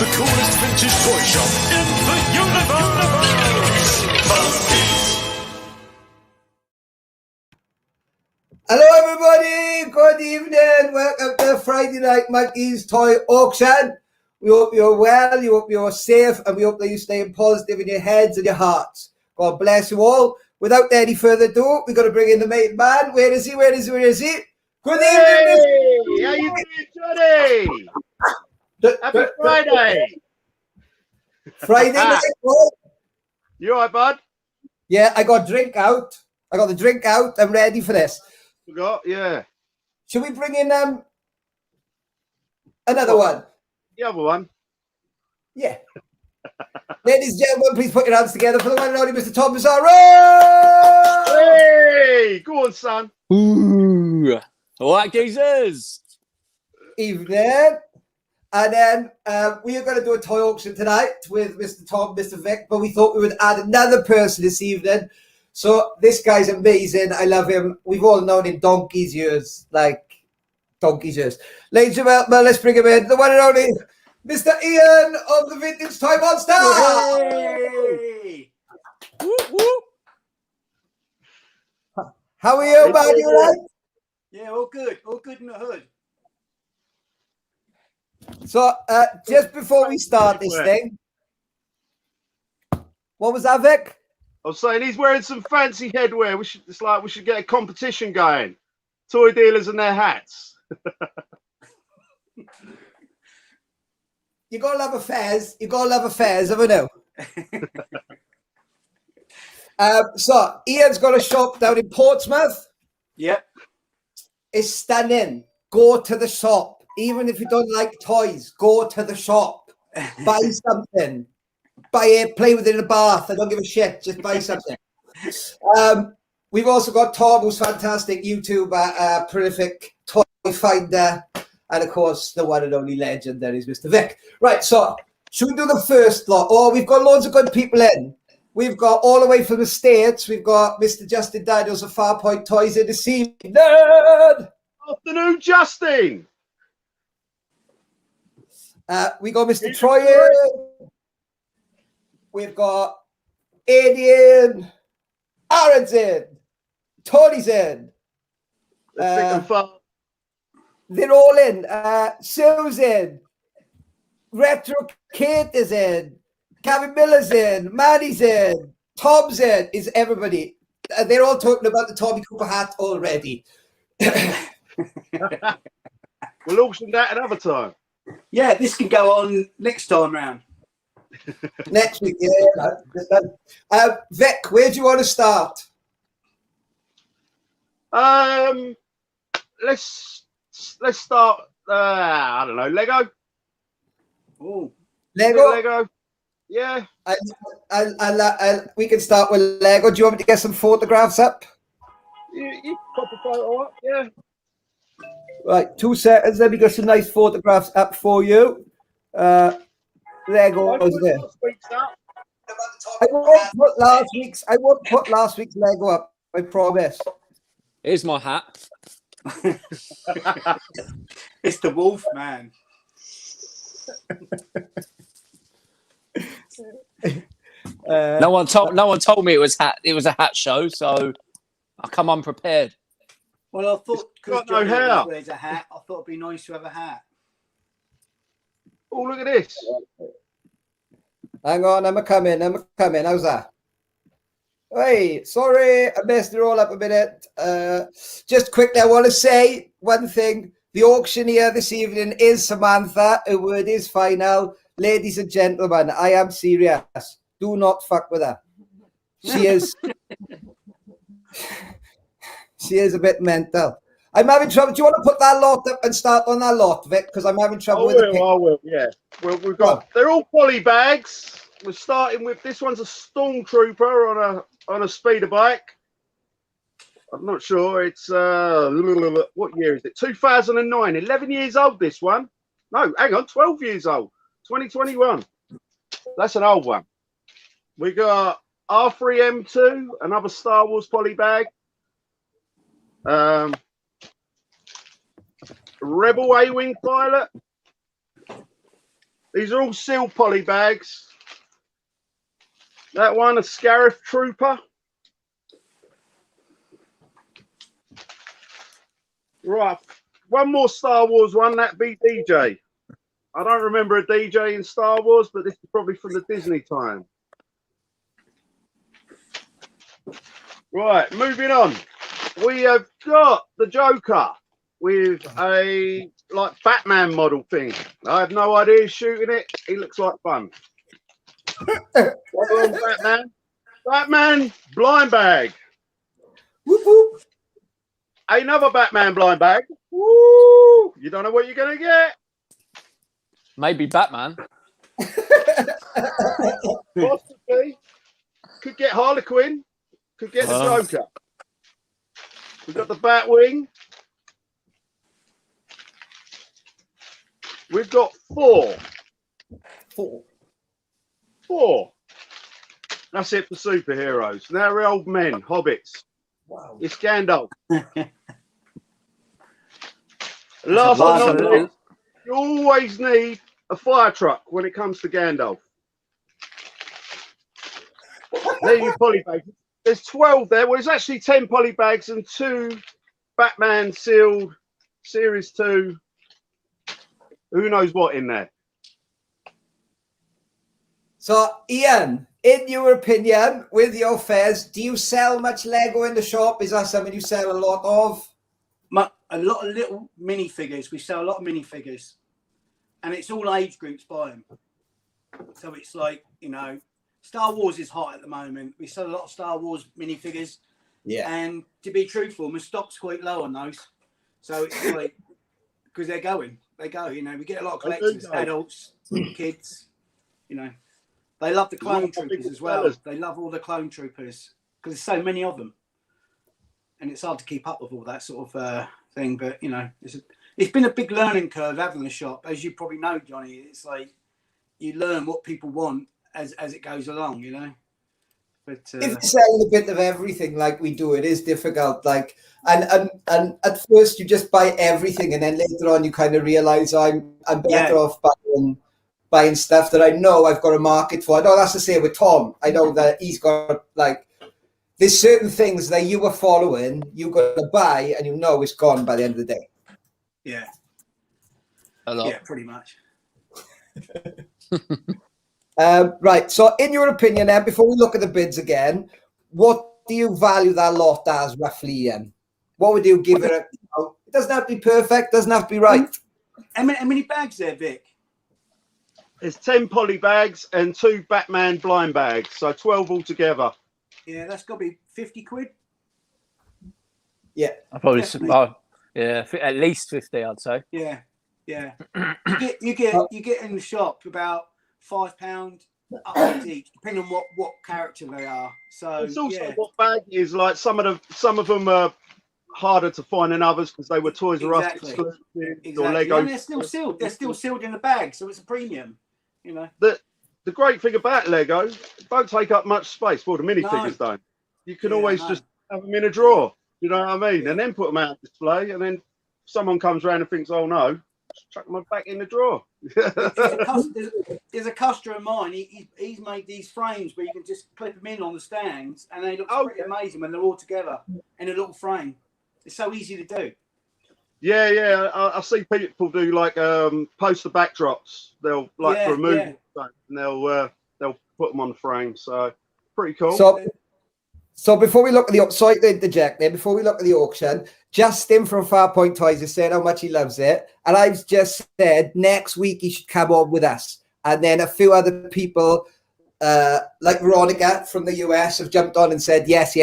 the coolest vintage toy shop in the universe. Hello everybody, good evening. Welcome to Friday Night Monkey's Toy Auction. We hope you're well, we hope you're safe, and we hope that you're staying positive in your heads and your hearts. God bless you all. Without any further ado, we're going to bring in the main man. Where is he? Good evening, Mr. How you doing, Johnny? Happy Friday. Friday night, boy. You all right, bud? Yeah, I got drink out. I got the drink out. I'm ready for this. Yeah. Should we bring in another one? The other one? Yeah. Ladies and gentlemen, please put your hands together for the one and only Mr. Tom Pizarro! Hey! Go on, son. Ooh. All right, geezers. Evening. And then we are going to do a toy auction tonight with Mr. Tom, Mr. Vic, but we thought we would add another person this evening. So this guy's amazing. I love him. We've all known him donkey's years. Ladies and gentlemen, let's bring him in. The one and only Mr. Iain of the Vintage Toy Monster. Hey. Whoop, whoop. How are you, man? You all right? Yeah, all good. All good in the hood. So just before we start this thing, what was that, Vic? I was saying he's wearing some fancy headwear. We should get a competition going. Toy dealers and their hats. You gotta love affairs. Haven't you? So Ian's got a shop down in Portsmouth. Yep. It's stunning. Go to the shop. Even if you don't like toys, go to the shop. Buy something. Buy it, play with it in a bath. I don't give a shit. Just buy something. We've also got Tom, who's fantastic YouTuber, prolific toy finder, and of course, the one and only legend there is Mr. Vic. Right, so should we do the first lot? Oh, we've got loads of good people in. We've got all the way from the States. We've got Mr. Justin Daniels of Farpoint Toys in the evening. Afternoon, Justin. We got Mr. Troy in. We've got Aidan, Aaron's in, Tony's in. They're all in. Sue's in. Retro Kate is in. Gavin Miller's in. Manny's in. Tom's in. Is everybody? They're all talking about the Tommy Cooper hat already. We'll auction that another time. Yeah, this can go on next time round. Next week, yeah. Vic, where do you want to start? Let's start. I don't know. Lego. Oh, Lego. Yeah. We can start with Lego. Do you want me to get some photographs up? You pop a photo up. Yeah. Right, 2 seconds. Let me get some nice photographs up for you. Lego is there. I won't put last week's Lego up. I promise. here's my hat. It's the Wolf Man. No one told me it was a hat show, so I come unprepared. Well, I thought because no hair. Wears a hat, I thought it'd be nice to have a hat. Oh, look at this. Hang on, I'm coming. How's that? Hey, sorry, I messed it all up a minute. Just quickly, I want to say one thing. The auctioneer this evening is Samantha. A word is final. Ladies and gentlemen, I am serious. Do not fuck with her. She is... She is a bit mental. I'm having trouble. Do you want to put that lot up and start on that lot, Vic? Because I'm having trouble with the pick. I will, yeah. Well, we've got... They're all poly bags. We're starting with... This one's a Stormtrooper on a speeder bike. I'm not sure. It's... what year is it? 2009. 11 years old, this one. No, hang on. 12 years old. 2021. That's an old one. We got R3M2, another Star Wars poly bag. Rebel A-Wing pilot. These are all sealed poly bags. That one, a Scarif Trooper. Right, one more Star Wars one, that'd be DJ. I don't remember a DJ in Star Wars, but this is probably from the Disney time. Right, moving on. We have got the Joker with a like Batman model thing. I have no idea who's shooting it. He looks like fun. Well done, Batman. Batman blind bag. Whoop, whoop. Another Batman blind bag. Woo! You don't know what you're gonna get. Maybe Batman. Possibly. Could get Harlequin. Could get the Joker. We've got the Batwing. We've got four. That's it for superheroes. Now we're old men, hobbits. Wow. It's Gandalf. Last but not least, you always need a fire truck when it comes to Gandalf. There you poly bags. There's 12 there. Well, it's actually 10 poly bags and 2 Batman sealed Series 2. Who knows what in there? So, Iain, in your opinion, with your fairs, do you sell much Lego in the shop? Is that something you sell a lot of? A lot of little minifigures. We sell a lot of minifigures, and it's all age groups buy them. So it's like, you know, Star Wars is hot at the moment. We sell a lot of Star Wars minifigures. Yeah. And to be truthful, my stock's quite low on those. So it's like, because they go, you know, we get a lot of collectors, adults, kids, you know. They love the clone troopers as well. They love all the clone troopers because there's so many of them. And it's hard to keep up with all that sort of thing. But, you know, it's been a big learning curve having the shop. As you probably know, Johnny, it's like you learn what people want as it goes along, you know. But if you're selling a bit of everything like we do, it is difficult. Like, and at first you just buy everything, and then later on you kind of realize I'm better off buying stuff that I know I've got a market for. I know that's the same with Tom. I know that he's got like there's certain things that you were following, you got to buy, and you know it's gone by the end of the day. Yeah. A lot. Yeah, pretty much. Right. So, in your opinion, then, before we look at the bids again, what do you value that lot as roughly, Iain? What would you give it? It doesn't have to be perfect. Doesn't have to be right. How many bags there, Vic? There's 10 poly bags and 2 Batman blind bags, so 12 altogether. Yeah, that's got to be 50 quid. Yeah, I probably at least 50, I'd say. Yeah. You get in the shop about £5 up each, depending on what character they are. So it's also what bag is like. Some of them are harder to find than others because they were Toys R Us exclusive or Lego. And they're still sealed. They're still sealed in the bag, so it's a premium. You know. The great thing about Lego, it don't take up much space. Well, the minifigures don't. You can always just have them in a drawer. You know what I mean? And then put them out on display. And then someone comes around and thinks, "Oh no, just chuck them back in the drawer." There's a customer of mine. He's made these frames where you can just clip them in on the stands, and they look pretty amazing when they're all together in a little frame. It's so easy to do. Yeah. I see people do like poster backdrops. They'll like for a movie, and they'll put them on the frame. So pretty cool. So before we look at the Jack there, before we look at the auction, Justin from Farpoint Toys has said how much he loves it, and I've just said next week he should come on with us, and then a few other people. Like Veronica from the US have jumped on and said yes.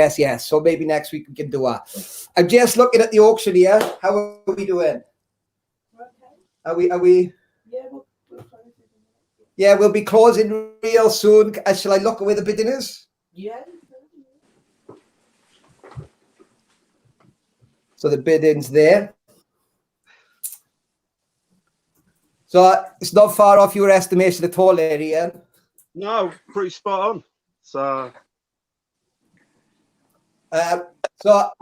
So maybe next week we can do that. I'm just looking at the auction here. How are we doing? Okay. Are we? Yeah, we'll yeah, we'll be closing real soon. Shall I look at where the bidding is? Yeah. So the bidding's there. So it's not far off your estimation at all, Iain. No, pretty spot on. So I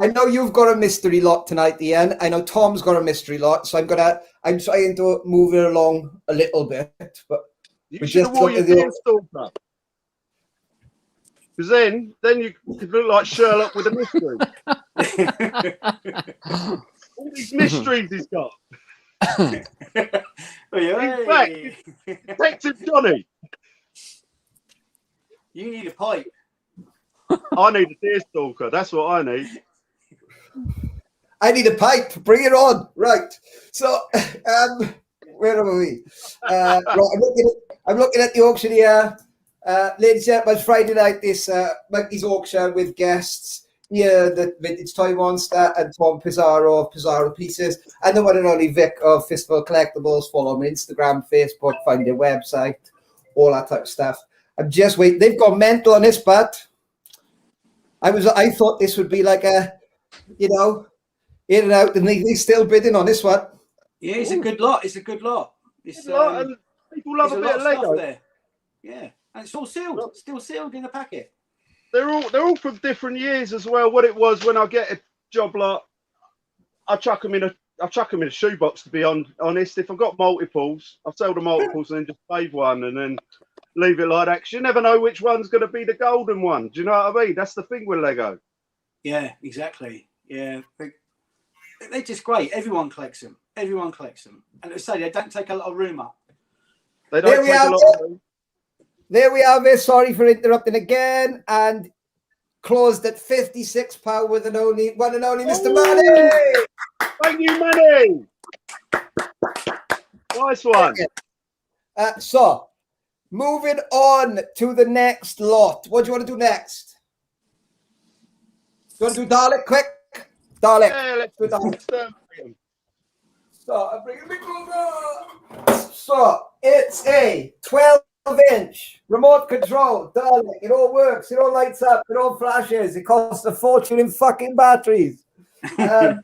know you've got a mystery lot tonight, Iain. I know Tom's got a mystery lot, so I'm trying to move it along a little bit. But You We should have just worn looked your at the- Deerstalker. Because then you could look like Sherlock with a mystery. All these mysteries he's got. He's back. Detective Johnny. You need a pipe. I need a Deerstalker. That's what I need. I need a pipe. Bring it on. Right. So, where are we? Right, I'm looking at the auction here. Ladies and gentlemen, Friday night, this Monkey's auction with guests. Here, the Vintage Toy Monster and Tom Pizarro of Pizarro Pieces. And the one and only Vic of Fistful Collectables. Follow them on Instagram, Facebook, find their website, all that type of stuff. I'm just waiting. They've gone mental on this, but I thought this would be like a, in and out, and they're still bidding on this one. Yeah, it's a good lot. It's a good lot. It's And people love a bit of Lego. there. Yeah, and it's all sealed. Still sealed in the packet. They're all from different years as well. What it was when I get a job lot, I chuck them in a shoebox. To be honest, if I've got multiples, I'll sell the multiples and then just save one and then leave it like that. 'Cause you never know which one's going to be the golden one. Do you know what I mean? That's the thing with Lego. Yeah, exactly. Yeah, they're just great. Everyone collects them. Everyone collects them, and as I say, they don't take a lot of room up. They don't take a lot of room. There we have it. Sorry for interrupting again. And closed at £56 with one and only Mr. Money. Thank you, Money. Nice one. So, moving on to the next lot. What do you want to do next? You want to do Dalek quick? Dalek. Yeah, let's do Dalek. So, I'm bringing it over. So, it's a 12-inch remote control Dalek. It all works. It all lights up. It all flashes. It costs a fortune in fucking batteries. The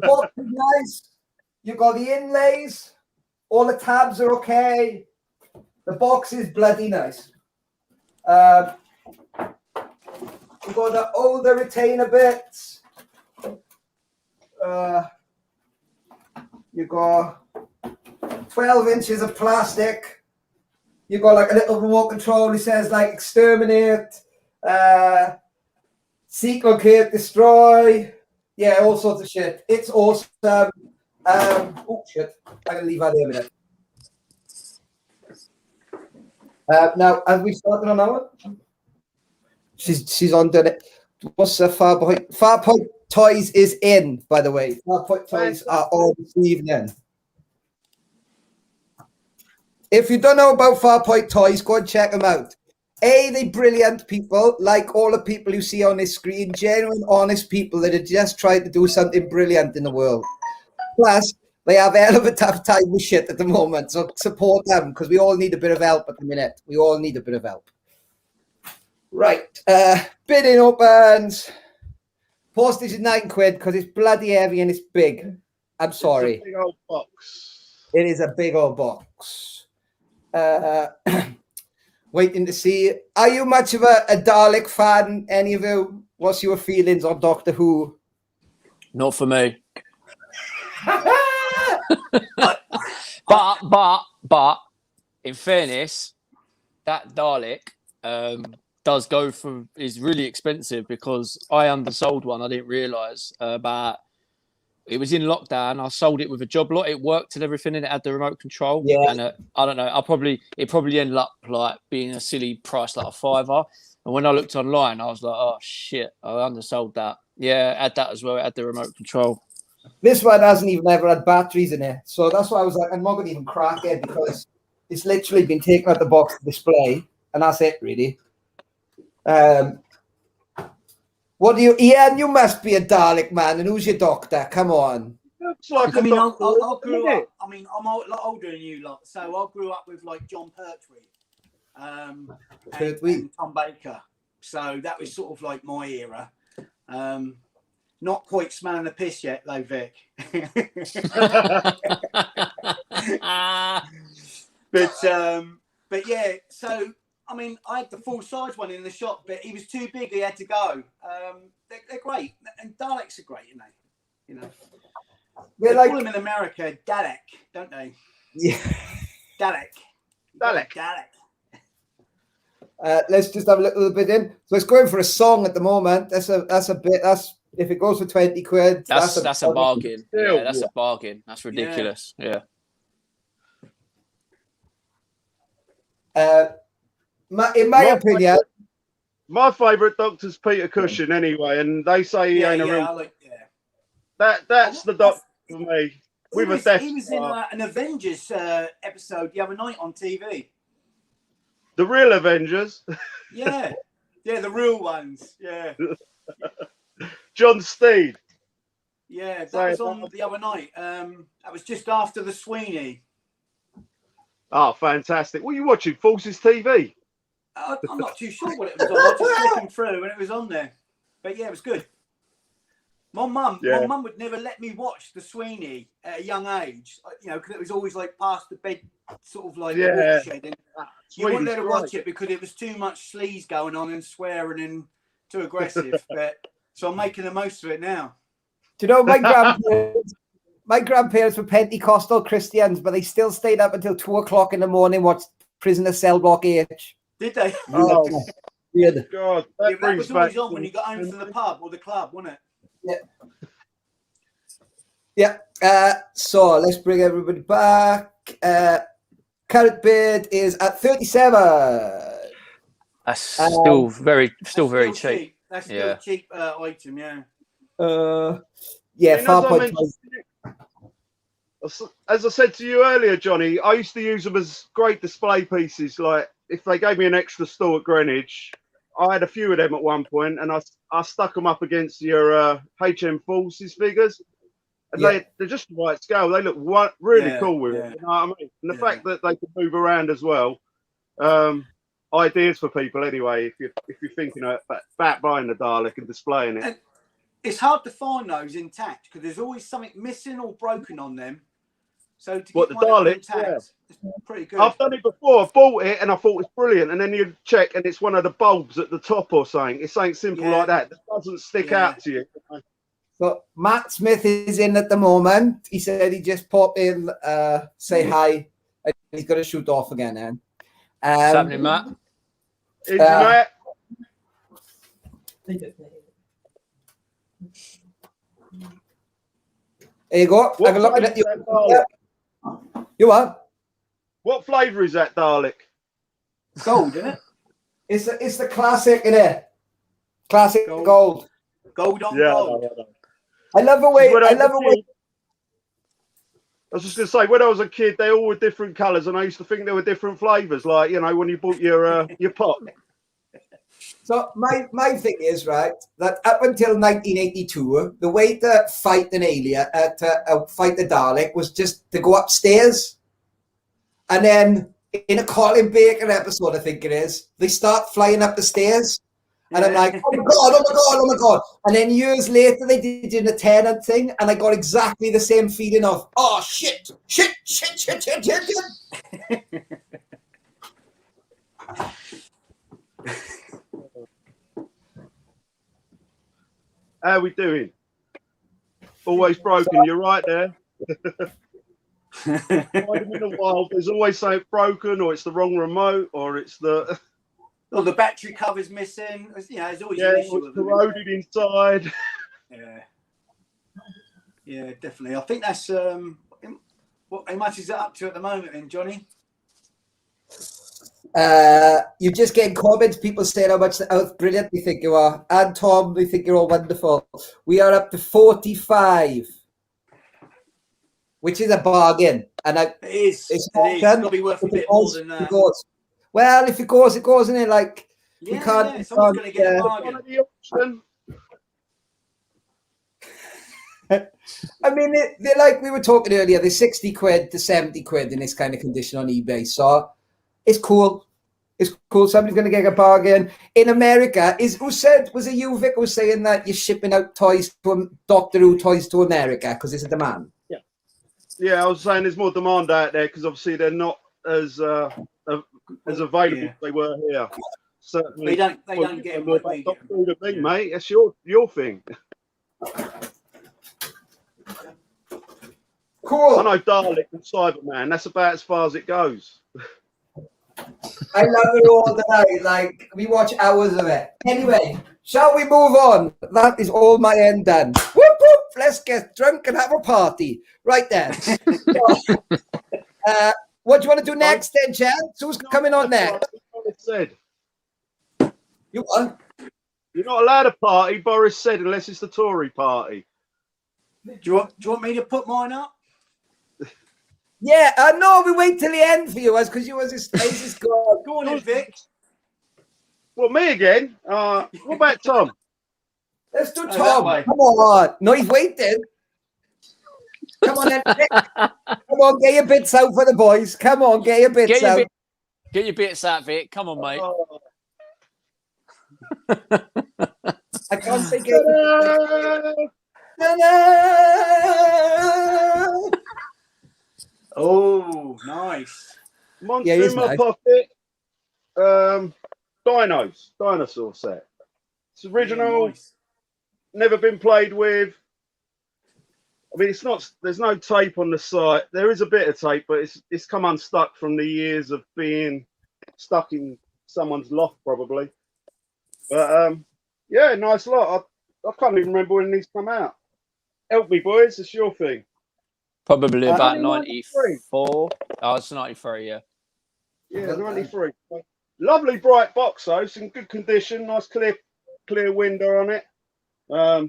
box is nice. You've got the inlays. All the tabs are okay. The box is bloody nice. You've got the older retainer bits. You got 12 inches of plastic. You got like a little remote control. It says like exterminate, sequencate, destroy. Yeah, all sorts of shit. It's awesome. Oh shit! I'm gonna leave that there a minute. Now, have we started on that one? She's on doing it. What's the Far Point Toys is in, by the way. Far Point Toys are on this evening. If you don't know about Far Point Toys, go and check them out. They're brilliant people, like all the people you see on this screen, genuine, honest people that are just trying to do something brilliant in the world. Plus, they have a hell of a tough time with shit at the moment, so support them because we all need a bit of help at the minute. We all need a bit of help. Right, bidding opens. Postage is £9 because it's bloody heavy and it's big. I'm sorry. It's a big old box. It is a big old box. Waiting to see. Are you much of a Dalek fan, any of you? What's your feelings on Doctor Who? Not for me. but in fairness, that Dalek does go for is really expensive because I undersold one. I didn't realise but it was in lockdown. I sold it with a job lot. It worked and everything, and it had the remote control. Yeah. And I don't know. It probably ended up like being a silly price, like £5. And when I looked online, I was like, oh shit, I undersold that. Yeah, it had that as well. It had the remote control. This one hasn't even ever had batteries in it. So that's why I was like, I'm not going to even crack it because it's literally been taken out the box to display. And that's it, really. What do you, Iain? You must be a Dalek man. And who's your doctor? Come on. Looks like I mean, I doctor, grew doesn't up. I mean, I'm a lot older than you lot, so I grew up with like John Pertwee, and Tom Baker. So that was sort of like my era. Not quite smelling the piss yet, though, Vic. But yeah. So I mean, I had the full size one in the shop, but he was too big. He had to go. They're great, and Daleks are great, you know. They call them in America Dalek, don't they? Yeah. Dalek. Dalek. Let's just have a little bit in. So it's going for a song at the moment. That's if it goes for 20 quid. That's a bargain. Still, Yeah, that's a bargain. That's ridiculous. Yeah. In my opinion, my favourite Doctor's Peter Cushing anyway, and they say he ain't a real. That's the Doctor for me. He was in an Avengers episode the other night on TV. The real Avengers. Yeah, the real ones. Yeah. John Steed. Yeah, that was on the other night. That was just after the Sweeney. Oh, fantastic! What are you watching? Forces TV. I'm not too sure what it was on. I was just flicking through and it was on there. But yeah, it was good. My mum would never let me watch the Sweeney at a young age. Because it was always like past the bed, sort of like watershed. And you wouldn't let her watch it because it was too much sleaze going on and swearing and too aggressive. So I'm making the most of it now. Do you know my grandparents were Pentecostal Christians, but they still stayed up until 2 o'clock in the morning, watched Prisoner Cell Block H. Did they? Oh, God. That was always on when you got home from the pub or the club, wasn't it? Yeah. So let's bring everybody back. Carrot Beard is at 37. That's still very cheap. That's still a cheap item, yeah. Far point. As I said to you earlier, Johnny, I used to use them as great display pieces. Like if they gave me an extra store at Greenwich, I had a few of them at one point, and I stuck them up against your HM Forces figures, and they're just the right scale. They look really cool with it. You know what I mean? And the fact that they can move around as well. Ideas for people anyway. If you're thinking about buying the Dalek and displaying it. And it's hard to find those intact because there's always something missing or broken on them. So to the Dalek intact, it's pretty good. I've done it before. I bought it and I thought it's brilliant, and then you check and it's one of the bulbs at the top or something. It's something simple like that doesn't stick out to you. So Matt Smith is in at the moment. He said he just popped in, say hi, and he's got to shoot off again. Then. What's happening, Matt? Matt? There you go. Have a look at it. You what? What flavour is that Dalek? Gold, isn't it? It's the classic, innit? Classic gold. Gold on gold. I love the way. I was just going to say, when I was a kid, they all were different colours, and I used to think they were different flavours. Like when you bought your pot. So my thing is right that up until 1982, the way to fight an alien, fight the Dalek, was just to go upstairs, and then in a Colin Baker episode, I think it is, they start flying up the stairs, and I'm like, oh my god! And then years later, they did in a Tenant thing, and I got exactly the same feeling of, oh shit. How are we doing? Always broken. You're right there. In the wild, there's always something broken, or it's the wrong remote, or it's the the battery cover's missing. There's always an issue with corroded inside. Yeah, definitely. I think that's how much is it up to at the moment, then, Johnny? You're just getting comments, people saying how brilliant they think you are, and Tom, they think you're all wonderful. We are up to 45, which is a bargain, and it is. It's got to be worth a bit more than that. Well, if it goes, isn't it? Like we can't. Yeah, someone's going to get a bargain. I mean, they're like we were talking earlier. They're 60 quid to 70 quid in this kind of condition on eBay. So. It's cool. It's cool. Somebody's going to get a bargain. In America, was it you, Vic, who was saying that you're shipping out toys to Doctor Who toys to America because there's a demand? Yeah, I was saying there's more demand out there because obviously they're not as available as they were here. Certainly, they don't get them like we get them. Mate. That's your thing. Cool. I know Dalek and Cyberman. That's about as far as it goes. I love it all the night. Like, we watch hours of it. Anyway, shall we move on? That is all my end done. Whoop, whoop. Let's get drunk and have a party. Right then. What do you want to do next then, Chad? Who's coming on next? Boris said. You what? You're not allowed to party, Boris said, unless it's the Tory party. Do you want me to put mine up? Yeah, no, we wait till the end for you, because you was his God. Go on then, Vic. Well, me again. What about Tom? Let's do Oh, Tom. that way. Come on. No, he's waiting. Come on, then. Vic. Come on, get your bits out for the boys. Come on, get your bits out. Get your bits out, Vic. Come on, mate. I can't say get your bits out. Oh, nice. Monster in my pocket. Dinosaur set. It's original. Yeah, nice. Never been played with. I mean, it's not. There's no tape on the site. There is a bit of tape, but it's come unstuck from the years of being stuck in someone's loft, probably. But yeah, nice lot. I can't even remember when these come out. Help me, boys. It's your thing. Probably about 93. 94. Oh, it's 93, yeah. Yeah, 93. Lovely bright box, though. It's in good condition. Nice clear window on it. I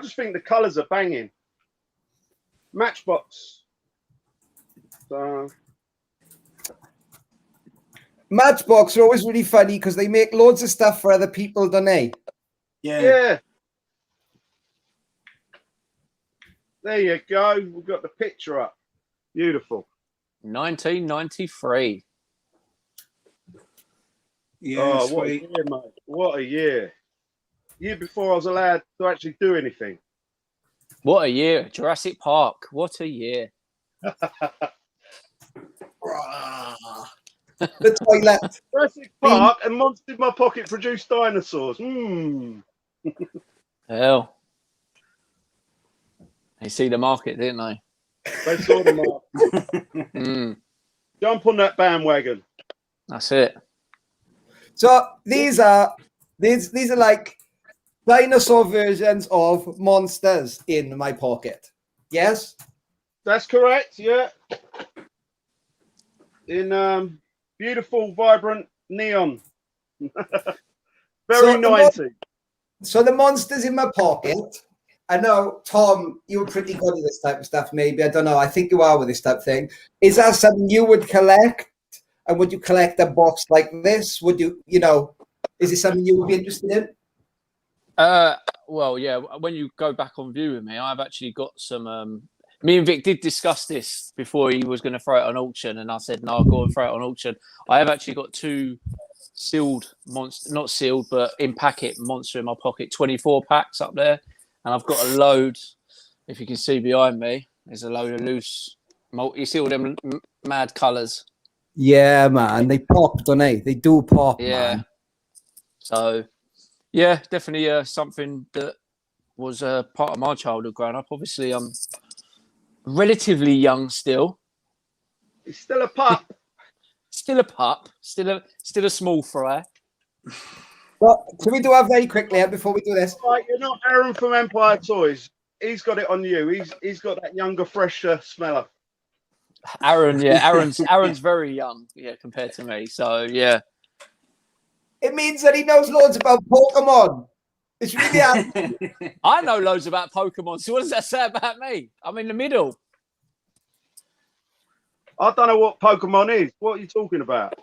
just think the colours are banging. Matchbox. Matchbox are always really funny because they make loads of stuff for other people, don't they? Yeah. There you go. We've got the picture up. Beautiful. 1993. Yeah, Oh, sweet. what a year, mate. What a year. Year before I was allowed to actually do anything. What a year. Jurassic Park. What a year. The toilet. Jurassic Park and Monster in My Pocket produced dinosaurs. Hell. They see the market, didn't they? They saw them up. Jump on that bandwagon. That's it. So these are like dinosaur versions of monsters in my pocket. Yes? That's correct, yeah. In beautiful, vibrant neon. Very 90s. So the monsters in my pocket. I know, Tom, you were pretty good at this type of stuff, maybe. I don't know. I think you are with this type of thing. Is that something you would collect? And would you collect a box like this? Would you, is it something you would be interested in? Well, yeah. When you go back on view with me, I've actually got some. Me and Vic did discuss this before he was going to throw it on auction, and I said, "No, I'll go and throw it on auction." I have actually got 2 sealed monster, not sealed, but in packet monster in my pocket, 24 packs up there, and I've got a load. If you can see behind me, there's a load of loose. You see all them mad colours. Yeah, man. They pop, don't they? They do pop, man. So, yeah, definitely something that was part of my childhood growing up. Obviously, I'm relatively young still. He's still a pup. Still a pup. Still a small fry. Well, can we do that very quickly before we do this? Right, you're not Aaron from Empire Toys. He's got it on you. He's got that younger, fresher smeller. Aaron, yeah, Aaron's very young, yeah, compared to me. So yeah. It means that he knows loads about Pokemon. It's really I know loads about Pokemon. So what does that say about me? I'm in the middle. I don't know what Pokemon is. What are you talking about?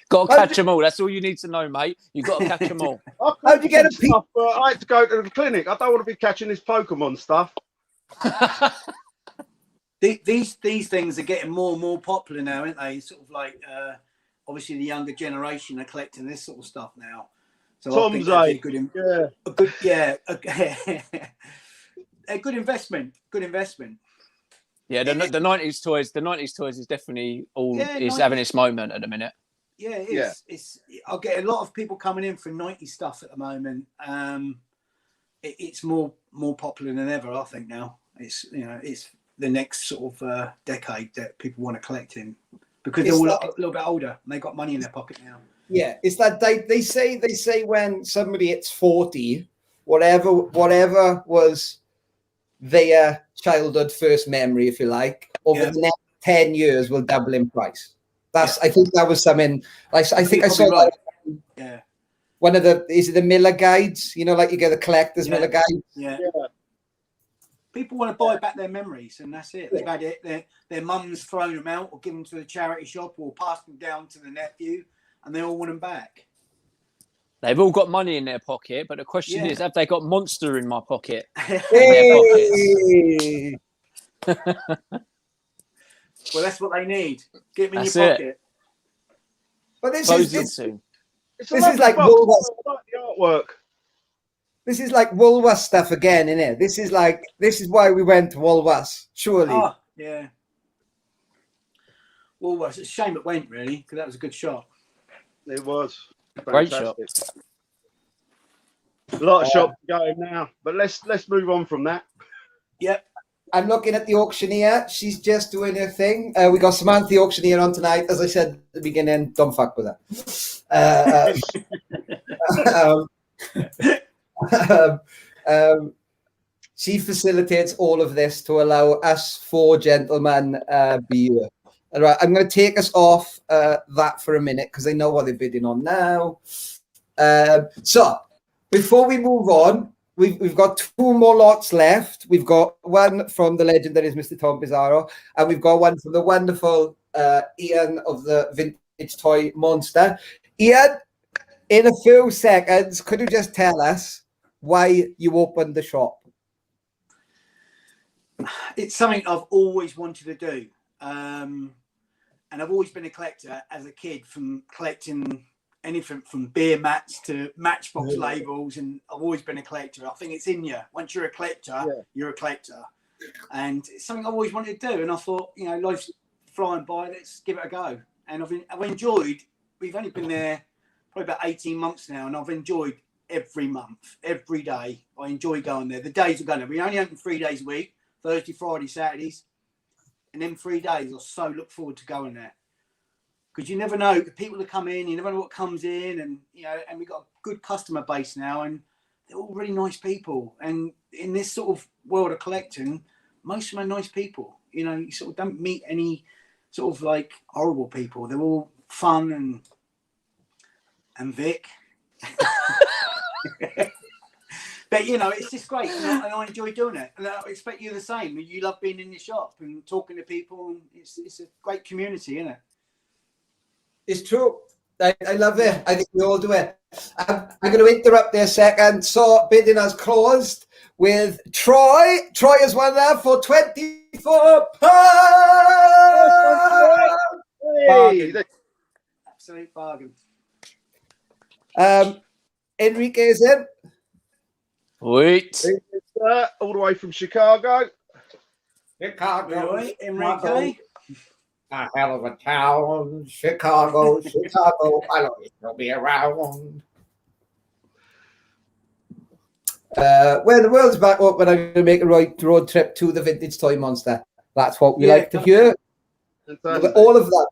Got to catch them all. That's all you need to know, mate. You've got to catch them all. How'd you get a stuff, I had to go to the clinic. I don't want to be catching this Pokemon stuff. These things are getting more and more popular now, aren't they? Sort of like obviously the younger generation are collecting this sort of stuff now. So Tom's a good investment. Good investment. Yeah, the 90s toys. The 90s toys is definitely having its moment at the minute. Yeah, it is. Yeah. I get a lot of people coming in for 90s stuff at the moment. It's more popular than ever, I think. Now it's the next sort of decade that people want to collect in. because they're all a little bit older and they got money in their pocket now. Yeah, it's that they say when somebody hits 40, whatever was their childhood first memory, if you like, over the next 10 years will double in price. I think that was something. I think I saw right. One of the Miller guides, like you get the collector's Miller guide. Yeah. People want to buy back their memories, and that's it. They've had it. Their mum's thrown them out, or given them to the charity shop, or passed them down to the nephew, and they all want them back. They've all got money in their pocket, but the question is, have they got Monster in my pocket? Hey! Well, that's what they need. Get them in your pocket. But this is like Woolworths. The artwork. This is like Woolworths stuff again, isn't it? This is why we went to Woolworths, surely. Oh, yeah. Woolworths. It's a shame it went, really, because that was a good shot. It was. Great shot. A lot of shops going now, but let's move on from that. Yep. I'm looking at the auctioneer. She's just doing her thing. We got Samantha, the auctioneer, on tonight. As I said at the beginning, don't fuck with her. She facilitates all of this to allow us four gentlemen be here. All right, I'm going to take us off that for a minute because I know what they're bidding on now. So before we move on, we've got two more lots left. We've got one from the legend that is Mr. Tom Pizarro, and we've got one from the wonderful Iain of the Vintage Toy Monster. Iain, in a few seconds, could you just tell us why you opened the shop? It's something I've always wanted to do. And I've always been a collector as a kid, from collecting anything from beer mats to Matchbox labels, and I've always been a collector. I think it's in you. Once you're a collector, you're a collector. And it's something I've always wanted to do. And I thought, life's flying by, let's give it a go. And I've enjoyed, we've only been there probably about 18 months now, and I've enjoyed every month, every day. I enjoy going there. The days are going there. We only open 3 days a week, Thursday, Friday, Saturdays. And then 3 days, I so look forward to going there, because you never know the people that come in. You never know what comes in, and and we've got a good customer base now, and they're all really nice people. And in this sort of world of collecting, most of them are nice people. You sort of don't meet any sort of like horrible people. They're all fun and Vic. But it's just great, and I enjoy doing it, and I expect you the same. You love being in your shop and talking to people, and it's a great community, isn't it? It's true. I love it. I think we all do it. I'm going to interrupt there a second. So bidding has closed with Troy. Troy has won that for £24. Bargain. Absolute bargain. Enrique is in. Wait. All the way from Chicago. Chicago. Right, Enrique. A hell of a town. Chicago. I'll always still be around. When the world's back up, when I'm going to make a road trip to the Vintage Toy Monster. That's what we like to hear. All of that.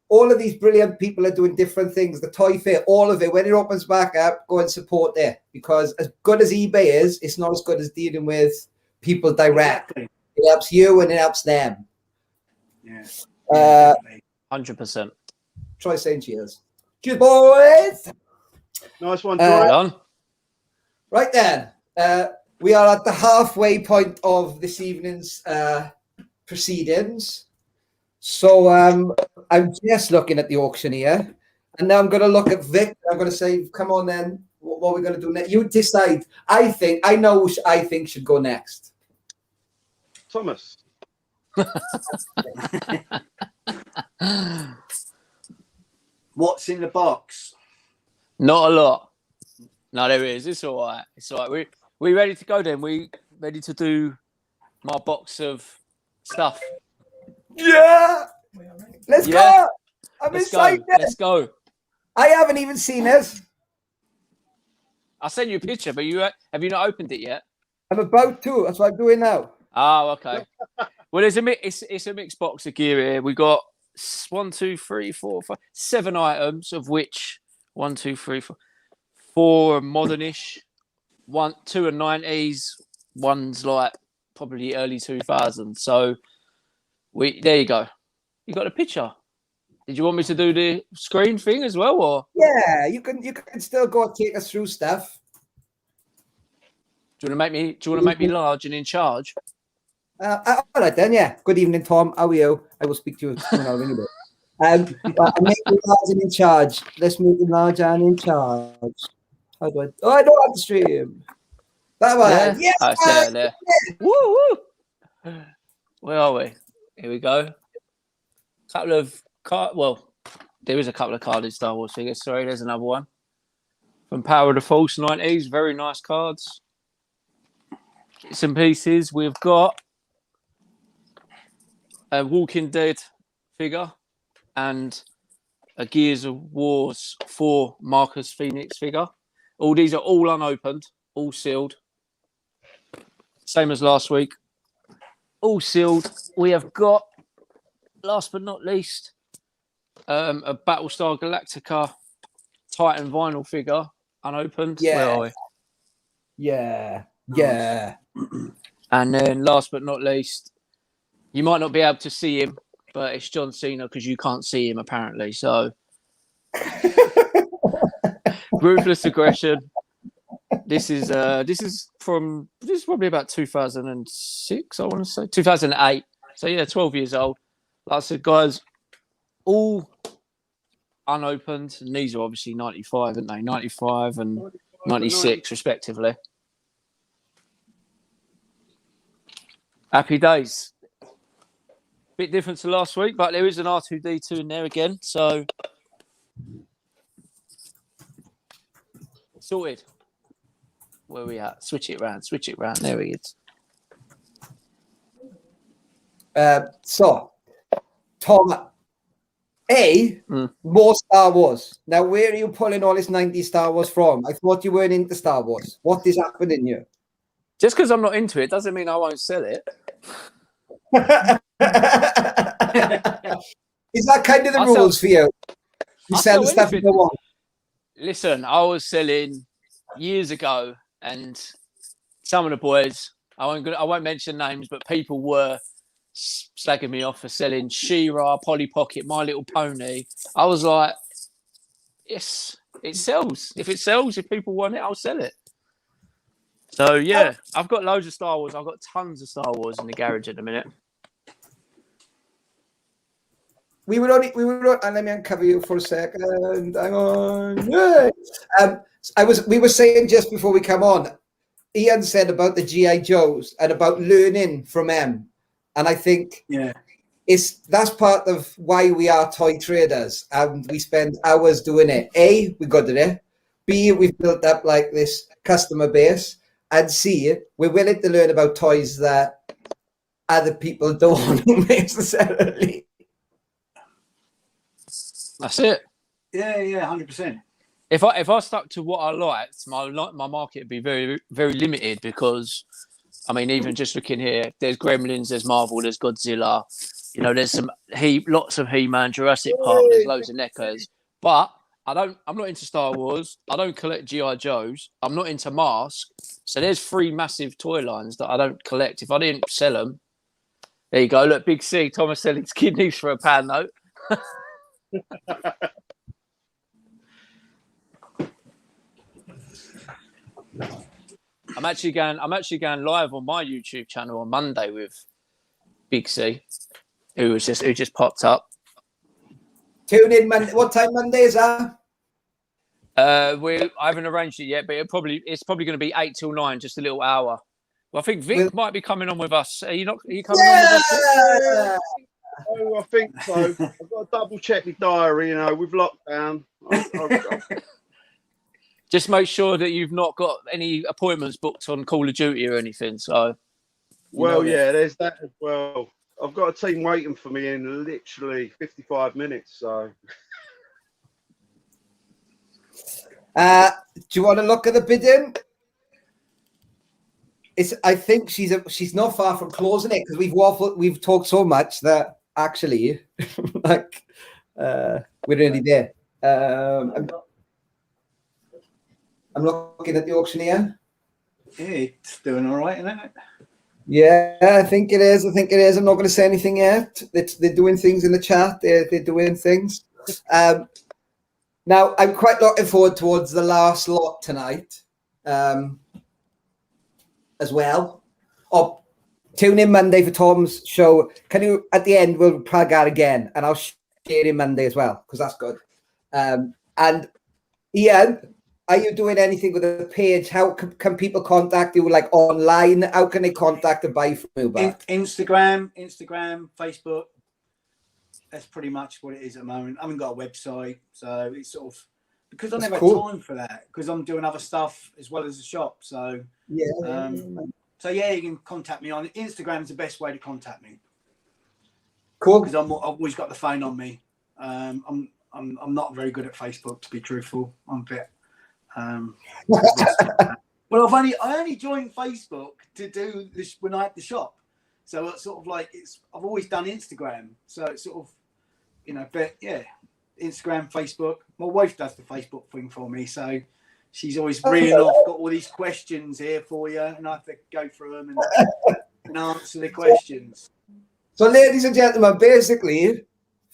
All of these brilliant people are doing different things. The Toy Fair, all of it. When it opens back up, go and support there. Because as good as eBay is, it's not as good as dealing with people direct. Exactly. It helps you and it helps them. Yeah. 100%. Try saying cheers. Cheers, boys. Nice one, Troy. Right then. We are at the halfway point of this evening's proceedings. So I'm just looking at the auctioneer, and now I'm going to look at Vic. I'm going to say, come on then, what are we going to do next? You decide. I know who I think should go next. Thomas. What's in the box? Not a lot. No, there is. It's all right. It's all right. We ready to go then? We ready to do my box of stuff? Yeah. Let's go. I'm excited. Let's go. I haven't even seen this. I sent you a picture, but have you not opened it yet? I'm about to. That's what I'm doing now. Oh, okay. Well, it's a mixed box of gear here. We got 1, 2, 3, 4, 5, 7 items, of which 1, 2, 3, 4, 4 are modernish, 2 are 90s, one's like probably early 2000s. So there you go. You got a picture. Did you want me to do the screen thing as well, or? Yeah, you can still go take us through stuff. Do you want to make me large and in charge? All right then, yeah. Good evening, Tom. How are you? I will speak to you soon. I'll ring you back. I'm making large and in charge. Let's make it large and in charge. How do I? Oh, I don't have to stream. That one. Yeah. Yes. Oh, there. Woo woo. Where are we? Here we go. Couple of there is a couple of carded Star Wars figures. Sorry, there's another one from Power of the Force 90s. Very nice cards. Some pieces. We've got a Walking Dead figure and a Gears of Wars 4 Marcus Phoenix figure. All these are all unopened, all sealed. Same as last week. All sealed. We have got, last but not least, a Battlestar Galactica Titan vinyl figure, unopened. Yeah. Where are we? Yeah. Yeah. And then last but not least, you might not be able to see him, but it's John Cena because you can't see him apparently. So Ruthless Aggression. This is probably about 2006, I want to say 2008. So yeah, 12 years old. Like I said, guys, all unopened, and these are obviously 95, aren't they? 95 and 96 respectively. Happy days. Bit different to last week, but there is an R2D2 in there again, so sorted. Where are we at? Switch it round. There he is. So, Tom, more Star Wars. Now, where are you pulling all this 90s Star Wars from? I thought you weren't into Star Wars. What is happening here? Just because I'm not into it doesn't mean I won't sell it. Is that kind of the rules for you? You sell the stuff you don't want. Listen, I was selling years ago, and some of the boys, I won't mention names, but people were slagging me off for selling She-Ra, Polly Pocket, My Little Pony. I was like, yes, it sells. If it sells, if people want it, I'll sell it. So yeah, I've got loads of Star Wars. I've got tons of Star Wars in the garage at the minute. We were and let me uncover you for a second. Hang on. We were saying just before we come on, Iain said about the G.I. Joes and about learning from them. And I think that's part of why we are toy traders, and we spend hours doing it. A, we got it. B, we've built up like this customer base. And C, we're willing to learn about toys that other people don't necessarily. That's it. Yeah, 100%. If I stuck to what I liked, my market would be very, very limited because, I mean, even just looking here, there's Gremlins, there's Marvel, there's Godzilla. You know, there's lots of He-Man, Jurassic Park, there's loads of NECAs. But I'm not into Star Wars. I don't collect G.I. Joes. I'm not into Mask. So there's 3 massive toy lines that I don't collect. If I didn't sell them, there you go. Look, Big C, Thomas selling his kidneys for £1 note. I'm actually going live on my YouTube channel on Monday with Big C, who just popped up. Tune in Monday. What time Monday is that? I haven't arranged it yet, but it's probably going to be 8 till 9, just a little hour. Well, I think Vic might be coming on with us. Are you coming on with us? Oh, I think so. I've got to double check my diary, with lockdown. Just make sure that you've not got any appointments booked on Call of Duty or anything. So, there's that as well. I've got a team waiting for me in literally 55 minutes. So, do you want to look at the bidding? I think she's not far from closing it because we've talked so much that actually, like we're nearly there. I'm looking at the auctioneer. Yeah, it's doing all right, isn't it? Yeah, I think it is. I'm not going to say anything yet. They're doing things in the chat. They're doing things. Now, I'm quite looking forward towards the last lot tonight as well. Oh, tune in Monday for Tom's show. Can you, at the end, we'll plug out again, and I'll share it Monday as well, because that's good. And Iain, are you doing anything with the page? How can people contact you, like online? How can they contact and buy from you back? Instagram, Facebook. That's pretty much what it is at the moment. I haven't got a website, so it's sort of because I never have time for that because I'm doing other stuff as well as the shop. So yeah. So yeah, you can contact me on Instagram. Is the best way to contact me. Cool. Because I've always got the phone on me. I'm not very good at Facebook, to be truthful. I'm a bit. Well, I only joined Facebook to do this when I had the shop. So it's sort of like I've always done Instagram. So it's sort of, but yeah, Instagram, Facebook. My wife does the Facebook thing for me. So she's always reeling off, got all these questions here for you, and I have to go through them and answer the questions. So, ladies and gentlemen, basically,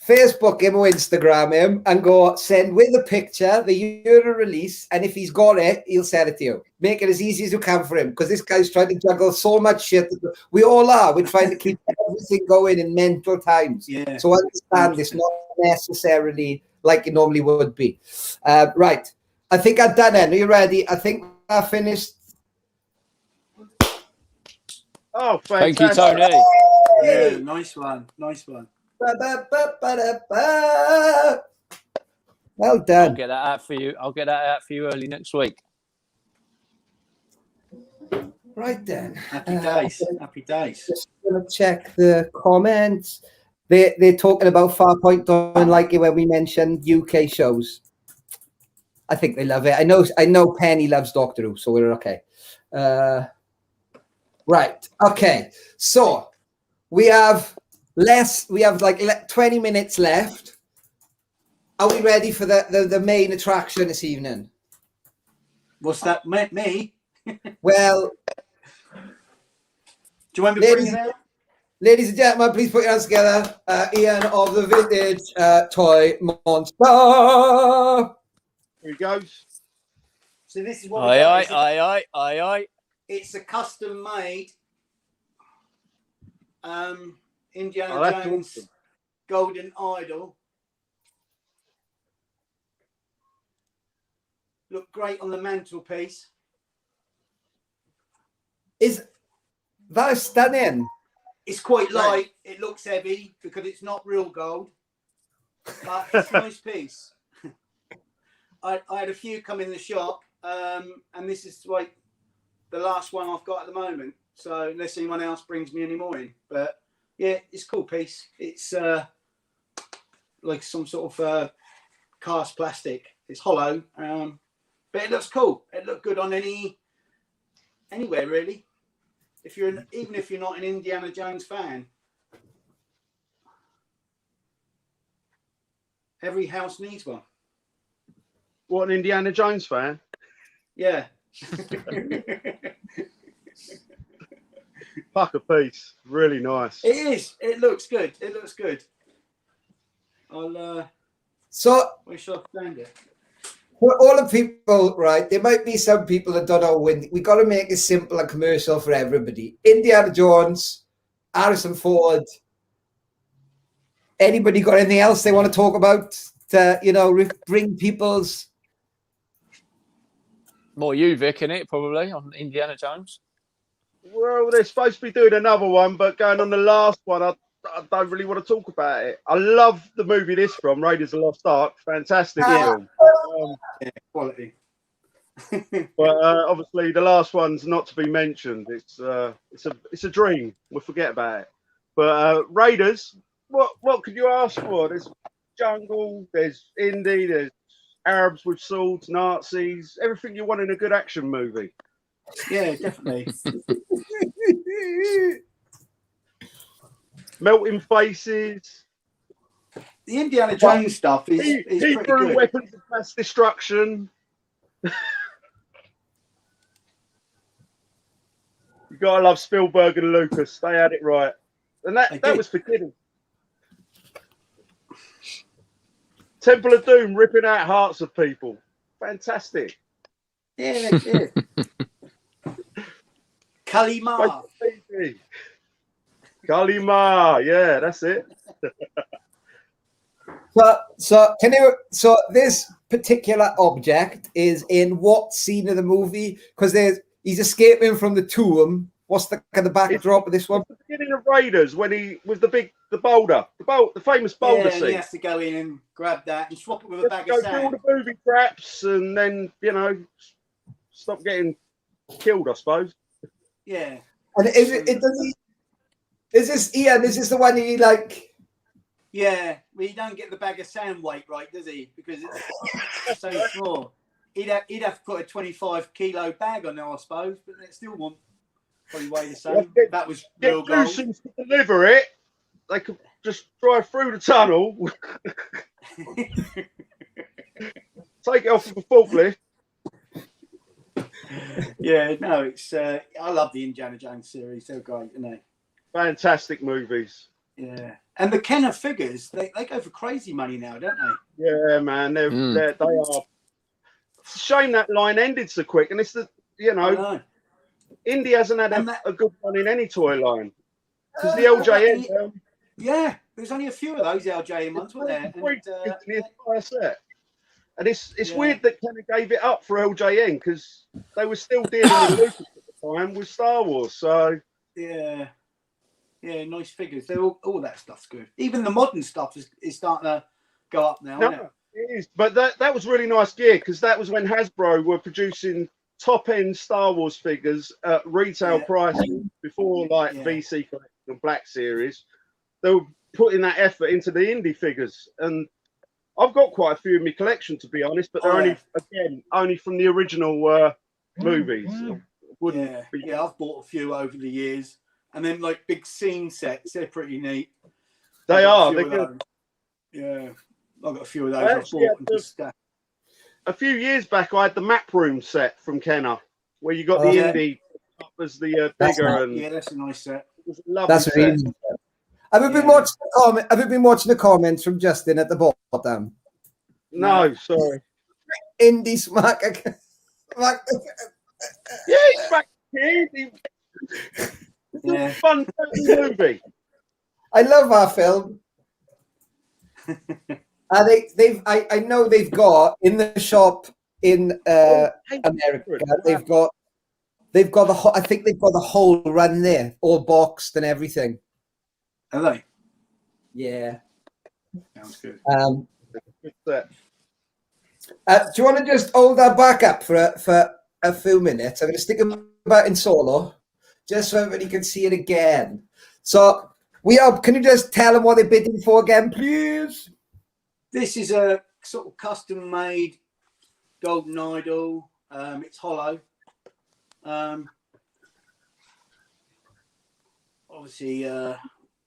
Facebook him or Instagram him and go send with a picture the year of release, and if he's got it, he'll send it to you. Make it as easy as you can for him, because this guy's trying to juggle so much shit. We all are. We're trying to keep everything going in mental times. Yeah. So I understand it's not necessarily like it normally would be. Right. I think I've done it. Are you ready? I think I finished. Oh, Thank fantastic. you, Tony. Yeah, nice one. Well done. I'll get that out for you. I'll get that out for you early next week. Right then. Happy days. Happy days. Just gonna check the comments. They're talking about Farpoint don't like it when we mentioned UK shows. I think they love it. I know Penny loves Doctor Who, so we're okay. Right. Okay. So we have like 20 minutes left. Are we ready for the main attraction this evening? What's that? Me? Well, do you want me to bring it out? Ladies and gentlemen, please put your hands together. Iain of the Vintage Toy Monster. Here he goes. So this is what Aye. it's a custom made Indiana Jones awesome. Golden Idol. Look great on the mantelpiece. Is that stunning? It's quite light. It looks heavy because it's not real gold, but it's a nice piece. I had a few come in the shop, and this is like the last one I've got at the moment. So unless anyone else brings me any more in, but yeah, it's a cool piece. It's like some sort of cast plastic. It's hollow, but it looks cool. It looked good on anywhere really. Even if you're not an Indiana Jones fan, every house needs one. What, an Indiana Jones fan? Yeah. Fuck a piece. Really nice. It is. It looks good. So Where should I stand it? for all the people, right, there might be some people that don't know when we got to make it simple and commercial for everybody. Indiana Jones, Harrison Ford. Anybody got anything else they want to talk about to, bring people's... More you, Vic, in it, probably, on Indiana Jones. Well, they're supposed to be doing another one, but going on the last one, I don't really want to talk about it. I love the movie this from, Raiders of the Lost Ark. Fantastic film. Quality. But obviously the last one's not to be mentioned. It's a dream. We'll forget about it. But Raiders, what could you ask for? There's jungle, there's indie, there's Arabs with swords, Nazis, everything you want in a good action movie. Yeah, definitely. Melting Faces. The Indiana Jones stuff is He pretty threw good. weapons of mass destruction. You gotta love Spielberg and Lucas. They had it right, and that was for kidding. Temple of Doom ripping out hearts of people. Fantastic. Yeah. Kalima. Kalima. Yeah, that's it. So this particular object is in what scene of the movie? Because he's escaping from the tomb. What's the kind of backdrop of this one? It's the beginning of Raiders when he with the famous boulder scene. He has to go in and grab that and swap it with a bag of go through all sand. the booby traps and then stop getting killed, I suppose. Yeah. And is this Iain? Is this the one he like? Yeah, well, he don't get the bag of sand weight right, does he? Because it's so small. He'd have to put a 25-kilo bag on there, I suppose, but it still won't probably weigh the same. That was real gold. To deliver it, they could just drive through the tunnel, take it off with a forklift. Yeah, no, it's. I love the Indiana Jones series. They're great, aren't they? Fantastic movies. Yeah, and the Kenner figures, they go for crazy money now, don't they? Yeah, man, they are. It's a shame that line ended so quick, and it's Indy hasn't had a good one in any toy line because the LJN. Yeah, there's only a few of those LJN ones, weren't there? And it's weird that Kenner gave it up for LJN because they were still dealing with Lucas at the time with Star Wars. So yeah, nice figures. They're all that stuff's good. Even the modern stuff is starting to go up now. No, it is. But that was really nice gear because that was when Hasbro were producing top end Star Wars figures at retail pricing before VC Collection and Black Series. They were putting that effort into the indie figures, and I've got quite a few in my collection, to be honest, but they're only from the original movies. I've bought a few over the years, and then like big scene sets, they're pretty neat. They're good. Yeah, I've got a few of those. I bought a few years back, I had the map room set from Kenner, where you got the indie up as the bigger. That's a nice set. It was a lovely set. Really nice. Have you been watching the comments from Justin at the bottom? No, sorry. Indie smack. Yeah, he's back here. It's a fun movie. I love our film. I know they've got in the shop in America. They've got I think they've got the whole run there, all boxed and everything. Are they? Yeah. Sounds good. Do you want to just hold that back up for a few minutes? I'm going to stick it back in solo, just so everybody can see it again. So can you just tell them what they're bidding for again, please? This is a sort of custom-made golden idol. It's hollow. Obviously,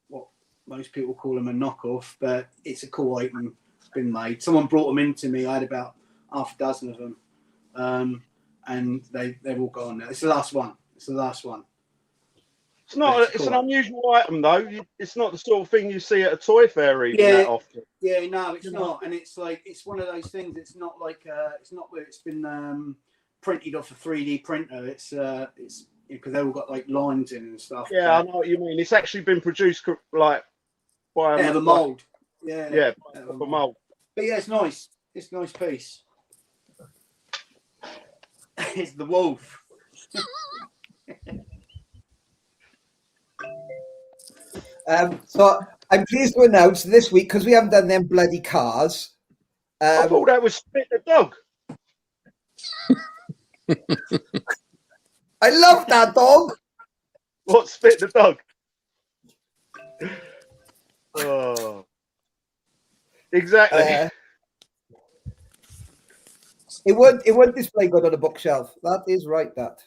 what most people call them a knockoff, but it's a cool item. It's been made. Someone brought them into me. I had about half a dozen of them, and they've all gone now. It's the last one. It's not. It's an unusual item, though. It's not the sort of thing you see at a toy fair even that often. Yeah, no, it's not. And it's like it's one of those things. It's not like it's not where it's been printed off a 3D printer. It's because they all got like lines in and stuff. Yeah, I know what you mean. It's actually been produced like by a mold. Yeah, a mold. But yeah, it's nice. It's a nice piece. It's the wolf. So I'm pleased to announce this week, because we haven't done them bloody cars. I thought that was Spit the Dog. I love that dog. What, Spit the Dog? Oh, exactly. It won't display good on a bookshelf. That is right. That.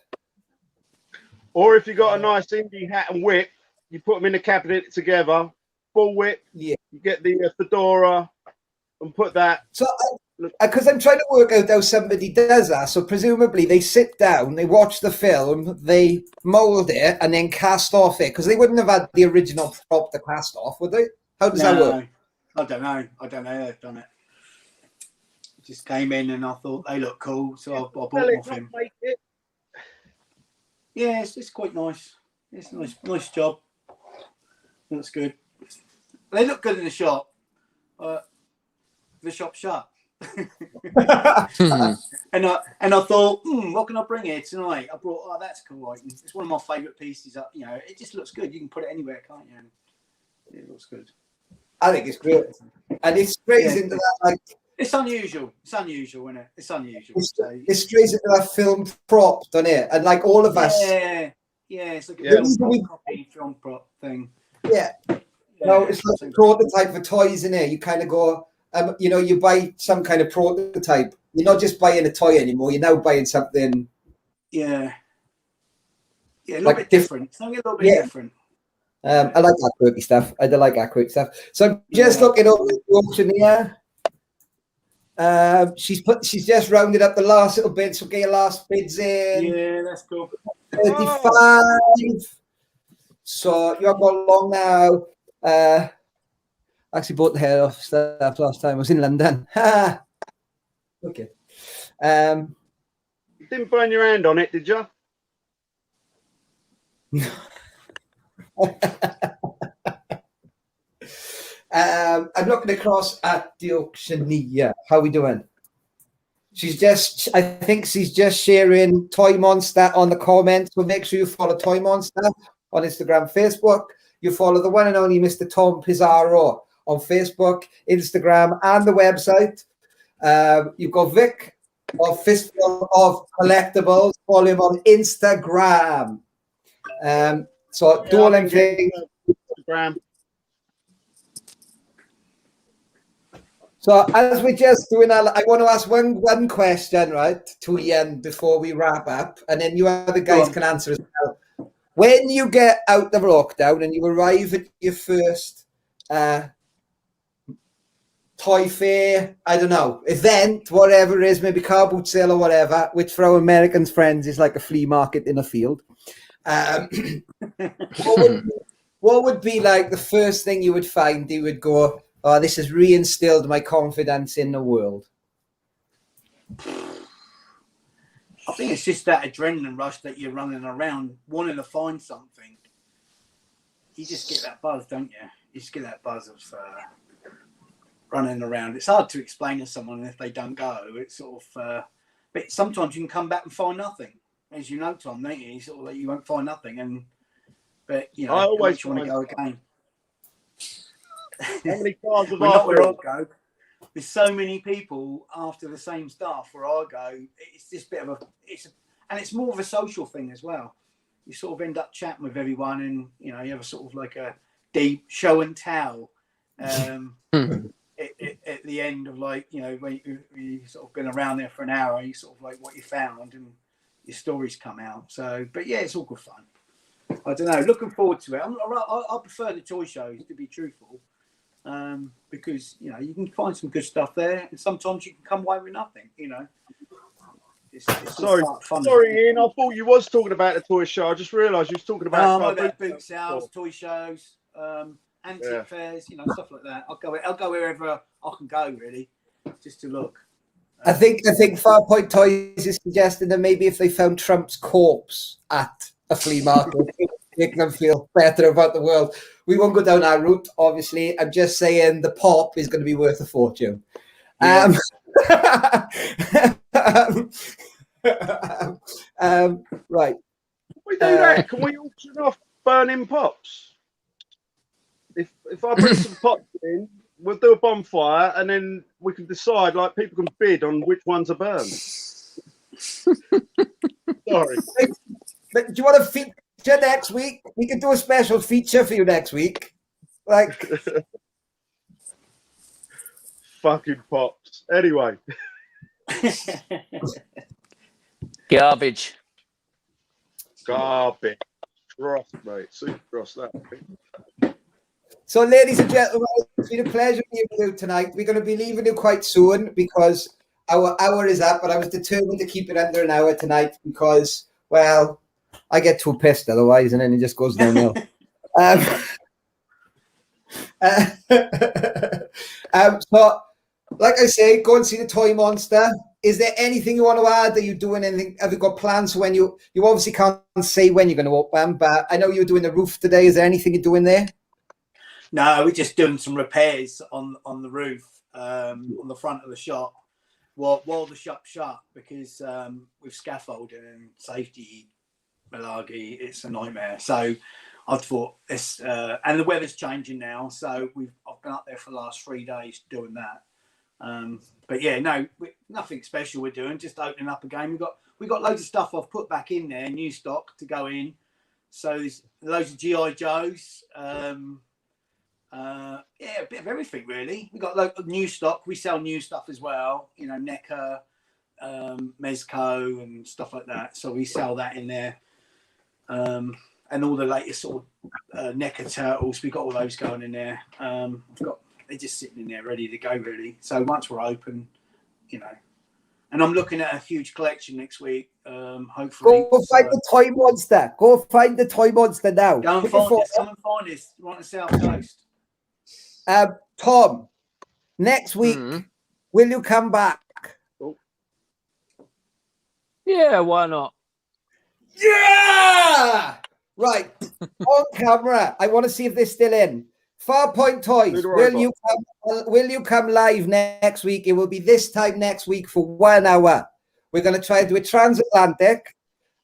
Or if you got a nice indie hat and whip, you put them in the cabinet together, full whip. Yeah. You get the fedora and put that. So, because I'm trying to work out how somebody does that. So presumably they sit down, they watch the film, they mould it, and then cast off it. Because they wouldn't have had the original prop to cast off, would they? How does that work? I don't know. I don't know how they've done it. Just came in and I thought they look cool, so I bought them off him. Yeah, it's quite nice. It's a nice job. Looks good. They look good in the shop. The shop's shut. and I thought, what can I bring here tonight? I brought, that's cool. It's one of my favourite pieces. You know, it just looks good. You can put it anywhere, can't you? And it looks good. I think it's great, and it strays into that like. It's unusual. It's unusual, isn't it? It's unusual. It strays into that film prop, doesn't it? And like all of us. Yeah. It's like a copy film prop thing. Yeah. No, it's like a prototype for toys, isn't it? You kind of go, you know, you buy some kind of prototype. You're not just buying a toy anymore. You're now buying something. Yeah. Yeah, a little bit different. Something a little bit different. I like that quirky stuff. I do like that quirky stuff. So I'm just looking over the auctioneer. She's just rounded up the last little bit, so get your last bids in. Yeah, that's cool. 35. So you haven't got long now. Actually bought the hair off stuff last time. I was in London. Okay. You didn't burn your hand on it, did you? I'm looking across at the auctioneer. How are we doing? I think she's just sharing Toy Monster on the comments. So make sure you follow Toy Monster on Instagram, Facebook. You follow the one and only Mr. Tom Pizarro on Facebook, Instagram, and the website. You've got Vic of Fistful of Collectables. Follow him on Instagram. So do all them things. Instagram. So as we're just doing I want to ask one question, right, to Iain before we wrap up, and then you other guys can answer as well. When you get out of lockdown and you arrive at your first toy fair, I don't know, event, whatever it is, maybe car boot sale or whatever, which for our Americans friends is like a flea market in a field. What would be like the first thing you would find? You would go, oh, this has reinstilled my confidence in the world. I think it's just that adrenaline rush that you're running around wanting to find something. You just get that buzz, don't you? You just get that buzz of running around. It's hard to explain to someone if they don't go. It's sort of, but sometimes you can come back and find nothing, as you know, Tom, don't you? Sort of like you won't find nothing, but you know, I always want to go again. How many cars have Not where I I go. There's so many people after the same stuff where I go. It's this bit of it's more of a social thing as well. You sort of end up chatting with everyone, and you know you have a sort of like a deep show and tell at the end of like when you sort of been around there for an hour, you sort of like what you found and your stories come out. So, but yeah, it's all good fun. I don't know. Looking forward to it. I prefer the toy shows, to be truthful. Because you can find some good stuff there, and sometimes you can come away with nothing. It's sorry, Iain. I thought you was talking about the toy show. I just realised you was talking about boot sales, toy shows, antique fairs, stuff like that. I'll go wherever I can go, really, just to look. I think Farpoint Toys is suggesting that maybe if they found Trump's corpse at a flea market, make them feel better about the world. We won't go down that route, obviously. I'm just saying the pop is going to be worth a fortune. Yeah. Right. Can we do that? Can we auction off burning pops? If I bring some pops in, we'll do a bonfire, and then we can decide. Like people can bid on which ones are burned. Sorry. But do you want to feature next week? We can do a special feature for you next week. Like fucking pops. Anyway. Garbage. Garbage. Ross, mate. Super Ross, that. So, ladies and gentlemen, it's been a pleasure being with you tonight. We're going to be leaving you quite soon because our hour is up, but I was determined to keep it under an hour tonight because, well, I get too pissed otherwise, and then it just goes downhill. So, like I say, go and see the Toy Monster. Is there anything you want to add? Are you doing anything? Have you got plans for when you obviously can't say when you're going to open, but I know you're doing the roof today. Is there anything you're doing there? No, we're just doing some repairs on the roof, on the front of the shop, while the shop's shut, because with scaffolding and safety malarkey, it's a nightmare. So I thought this, and the weather's changing now, so I've been up there for the last 3 days doing that. But yeah, no, nothing special we're doing, just opening up again. We've got loads of stuff I've put back in there, new stock to go in. So there's loads of G.I. Joes. Yeah, a bit of everything really. We got local new stock. We sell new stuff as well. You know, NECA, Mezco, and stuff like that. So we sell that in there, and all the latest sort of NECA turtles. We got all those going in there. They're just sitting in there ready to go really. So once we're open, you know, and I'm looking at a huge collection next week. Hopefully, go find the Toy Monster. Go find the Toy Monster now. Go and find us. Come and find us. We're on the South Coast. Tom, next week, will you come back? Yeah, why not? Yeah! Right. On camera. I want to see if they're still in. Farpoint Toys, will you come live next week? It will be this time next week for 1 hour. We're going to try and do a transatlantic,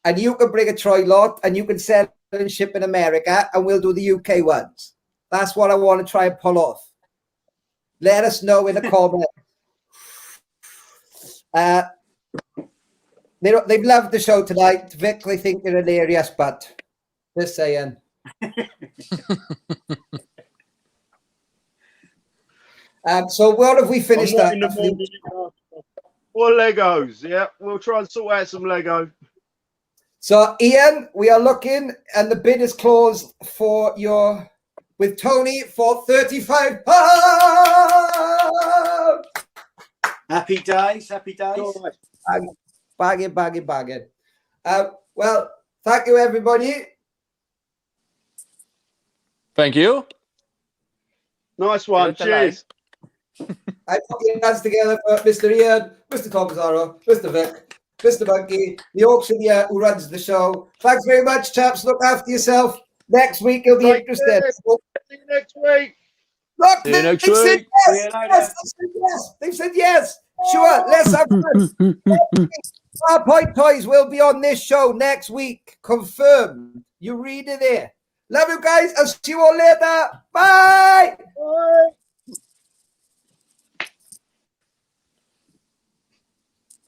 and you can bring a Troy lot, and you can sell and ship in America, and we'll do the UK ones. That's what I want to try and pull off. Let us know in the comments. They've loved the show tonight. Vic, they think they're hilarious, but just saying. So what have we finished up? More Legos, yeah. We'll try and sort out some Lego. So Iain, we are looking, and the bid is closed for your with Tony for £35. Happy days, happy days. Bagging. Well, thank you, everybody. Thank you. Nice one. Cheers. I put your hands together for Mr. Iain, Mr. Tom Pizarrio, Mr. Vic, Mr. Monkey, the auctioneer who runs the show. Thanks very much, chaps. Look after yourself. Next week you'll be interested. See you next week. Look, See you next they've said week. yes. They've said yes. Sure, let's have fun. Farpoint Toys will be on this show next week. Confirmed. You read it there. Love you guys. I'll see you all later. Bye. Bye.